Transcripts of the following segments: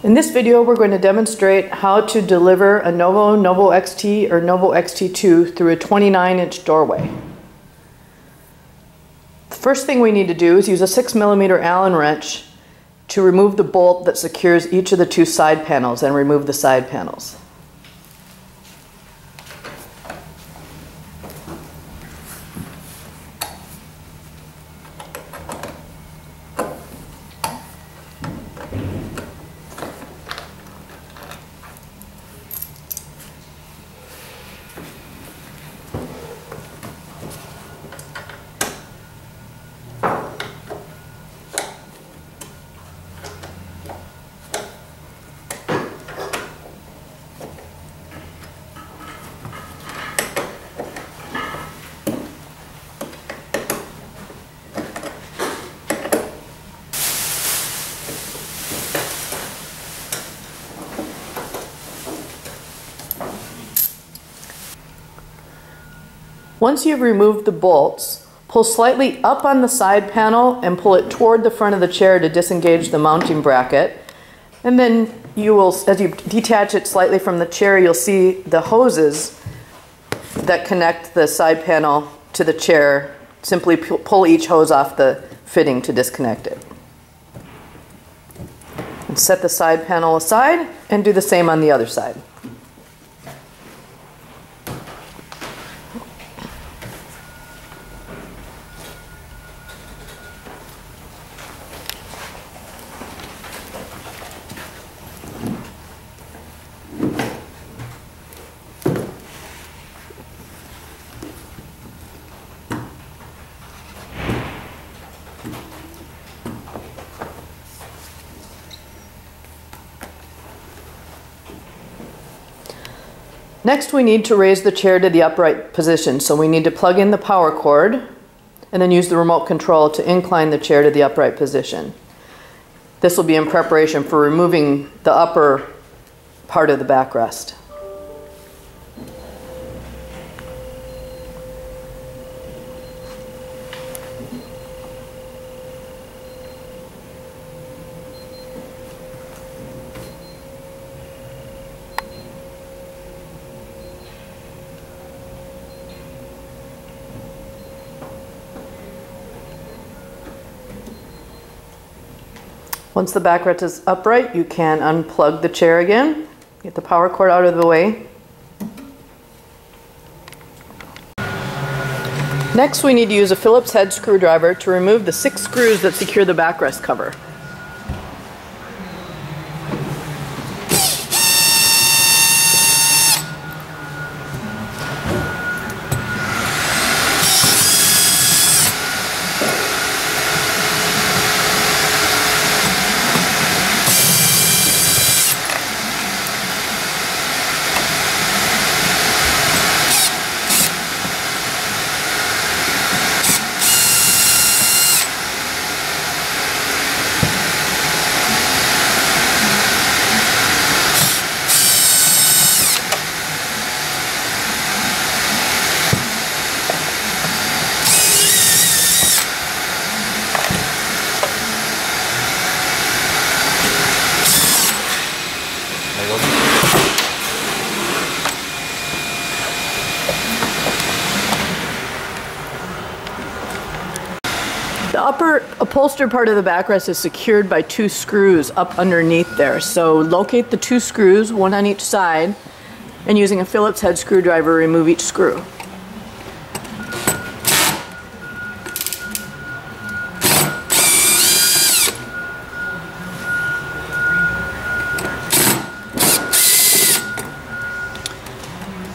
In this video, we're going to demonstrate how to deliver a Novo, Novo XT, or Novo XT2 through a 29-inch doorway. The first thing we need to do is use a 6mm Allen wrench to remove the bolt that secures each of the two side panels and remove the side panels. Once you've removed the bolts, pull slightly up on the side panel and pull it toward the front of the chair to disengage the mounting bracket. And then you will, as you detach it slightly from the chair, you'll see the hoses that connect the side panel to the chair. Simply pull each hose off the fitting to disconnect it. And set the side panel aside and do the same on the other side. Next, we need to raise the chair to the upright position, so we need to plug in the power cord and then use the remote control to incline the chair to the upright position. This will be in preparation for removing the upper part of the backrest. Once the backrest is upright, you can unplug the chair again, get the power cord out of the way. Next, we need to use a Phillips head screwdriver to remove the 6 screws that secure the backrest cover. The upper upholstered part of the backrest is secured by 2 screws up underneath there. So locate the 2 screws, one on each side, and using a Phillips head screwdriver, remove each screw.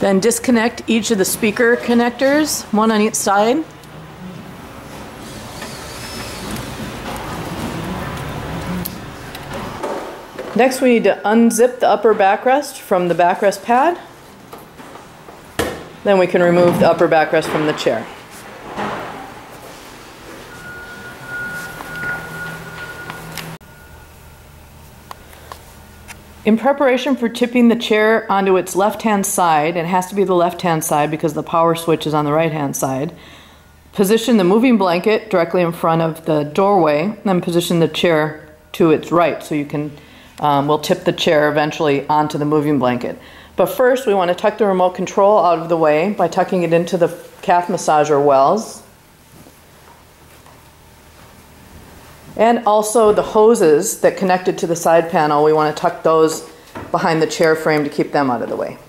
Then disconnect each of the speaker connectors, one on each side. Next, we need to unzip the upper backrest from the backrest pad. Then we can remove the upper backrest from the chair. In preparation for tipping the chair onto its left-hand side, it has to be the left-hand side because the power switch is on the right-hand side, position the moving blanket directly in front of the doorway, and then position the chair to its right so you can we'll tip the chair eventually onto the moving blanket. But first we want to tuck the remote control out of the way by tucking it into the calf massager wells. And also the hoses that connected to the side panel, we want to tuck those behind the chair frame to keep them out of the way.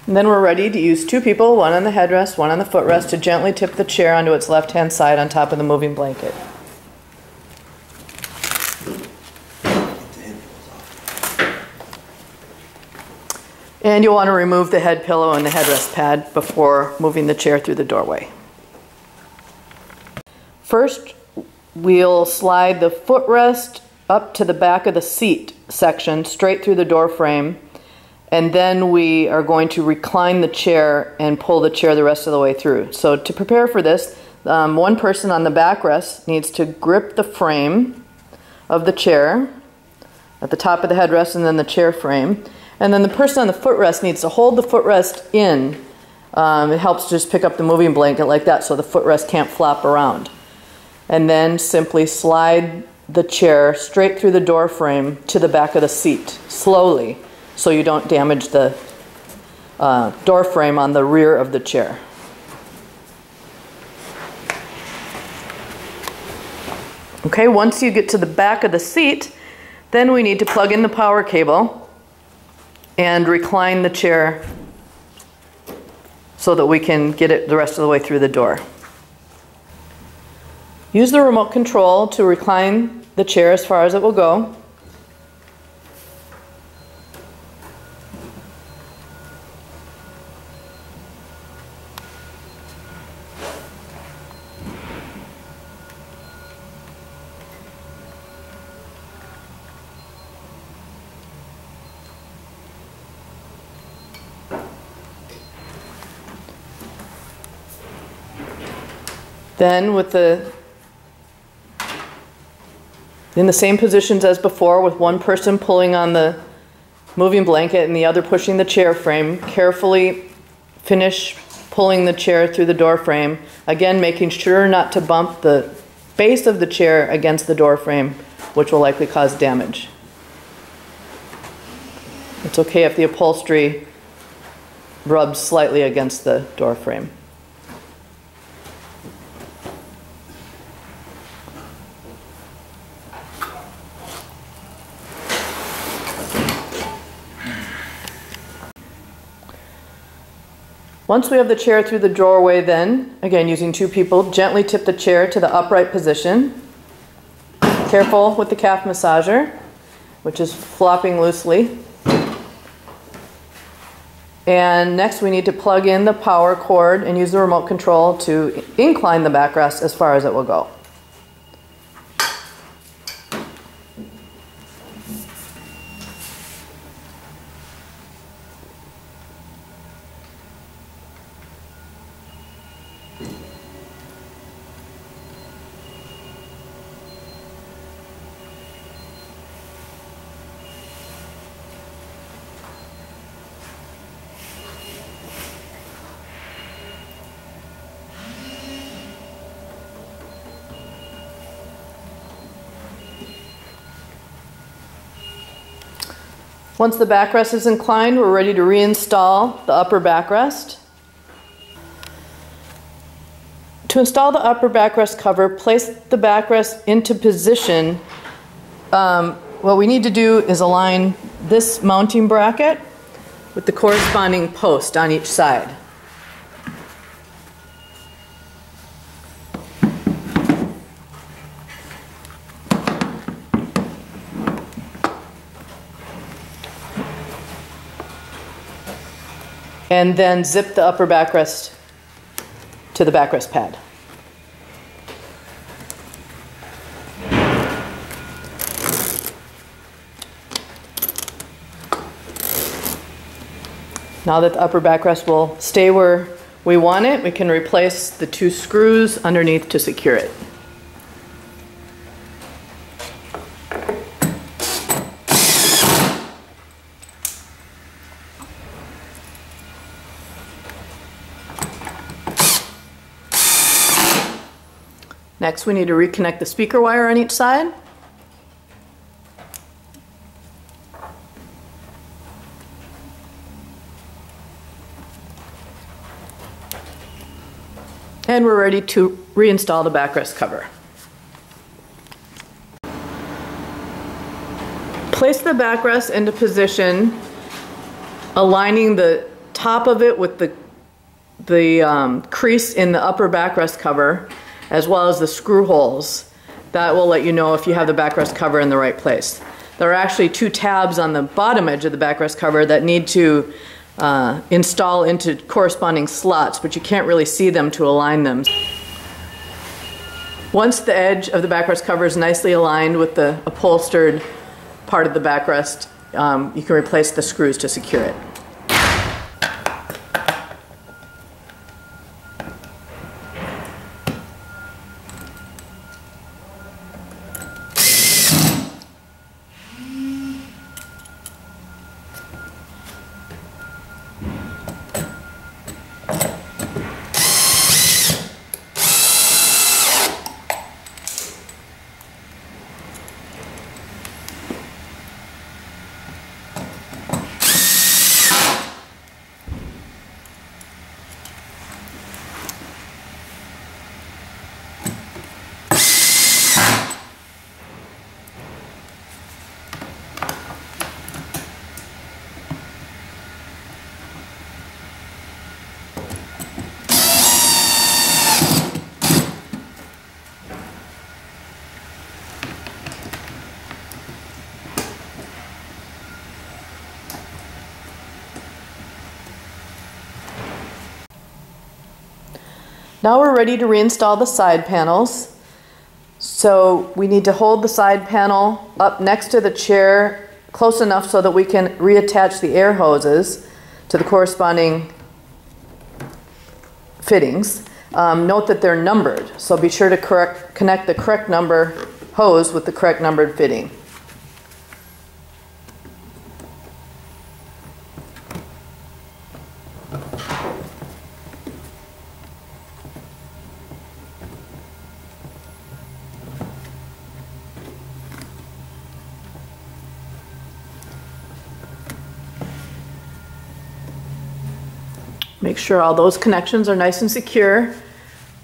And then we're ready to use two people, one on the headrest, one on the footrest, to gently tip the chair onto its left-hand side on top of the moving blanket. And you'll want to remove the head pillow and the headrest pad before moving the chair through the doorway. First, we'll slide the footrest up to the back of the seat section straight through the door frame, and then we are going to recline the chair and pull the chair the rest of the way through. So to prepare for this, one person on the backrest needs to grip the frame of the chair at the top of the headrest and then the chair frame. And then the person on the footrest needs to hold the footrest in. It helps just pick up the moving blanket like that so the footrest can't flop around. And then simply slide the chair straight through the door frame to the back of the seat, slowly, so you don't damage the door frame on the rear of the chair. Okay, once you get to the back of the seat, then we need to plug in the power cable and recline the chair so that we can get it the rest of the way through the door. Use the remote control to recline the chair as far as it will go. Then in the same positions as before, with one person pulling on the moving blanket and the other pushing the chair frame, carefully finish pulling the chair through the door frame, again making sure not to bump the base of the chair against the door frame, which will likely cause damage. It's okay if the upholstery rubs slightly against the door frame. Once we have the chair through the doorway, then, again using two people, gently tip the chair to the upright position. Careful with the calf massager, which is flopping loosely. And next we need to plug in the power cord and use the remote control to incline the backrest as far as it will go. Once the backrest is inclined, we're ready to reinstall the upper backrest. To install the upper backrest cover, place the backrest into position. What we need to do is align this mounting bracket with the corresponding post on each side. And then zip the upper backrest to the backrest pad. Now that the upper backrest will stay where we want it, we can replace the two screws underneath to secure it. Next, we need to reconnect the speaker wire on each side. And we're ready to reinstall the backrest cover. Place the backrest into position, aligning the top of it with the crease in the upper backrest cover, as well as the screw holes. That will let you know if you have the backrest cover in the right place. There are actually 2 tabs on the bottom edge of the backrest cover that need to install into corresponding slots, but you can't really see them to align them. Once the edge of the backrest cover is nicely aligned with the upholstered part of the backrest, you can replace the screws to secure it. Now we're ready to reinstall the side panels. So we need to hold the side panel up next to the chair close enough so that we can reattach the air hoses to the corresponding fittings. Note that they're numbered, so be sure to connect the correct number hose with the correct numbered fitting. Make sure all those connections are nice and secure.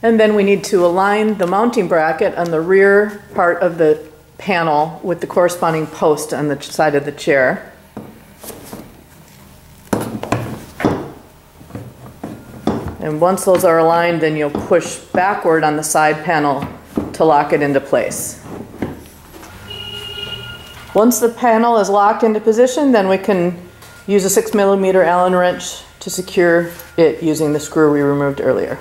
And then we need to align the mounting bracket on the rear part of the panel with the corresponding post on the side of the chair. And once those are aligned, then you'll push backward on the side panel to lock it into place. Once the panel is locked into position, then we can use a 6mm Allen wrench to secure it using the screw we removed earlier.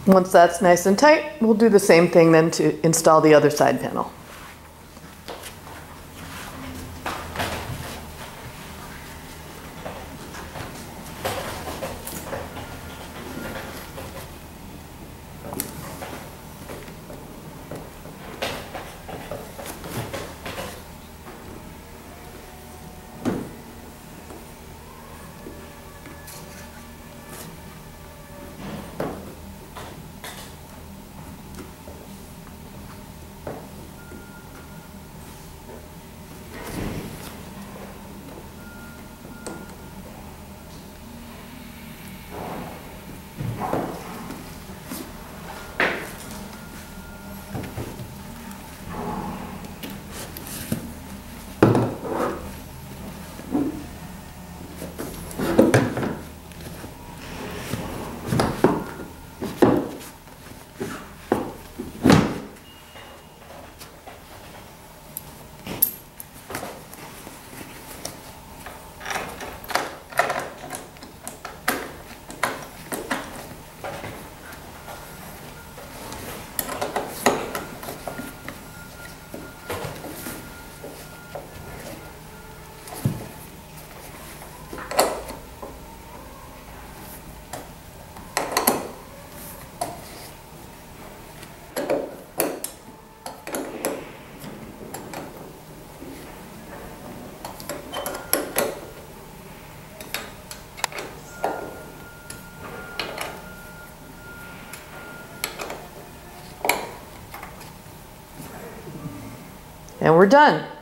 Once that's nice and tight, we'll do the same thing then to install the other side panel. And we're done.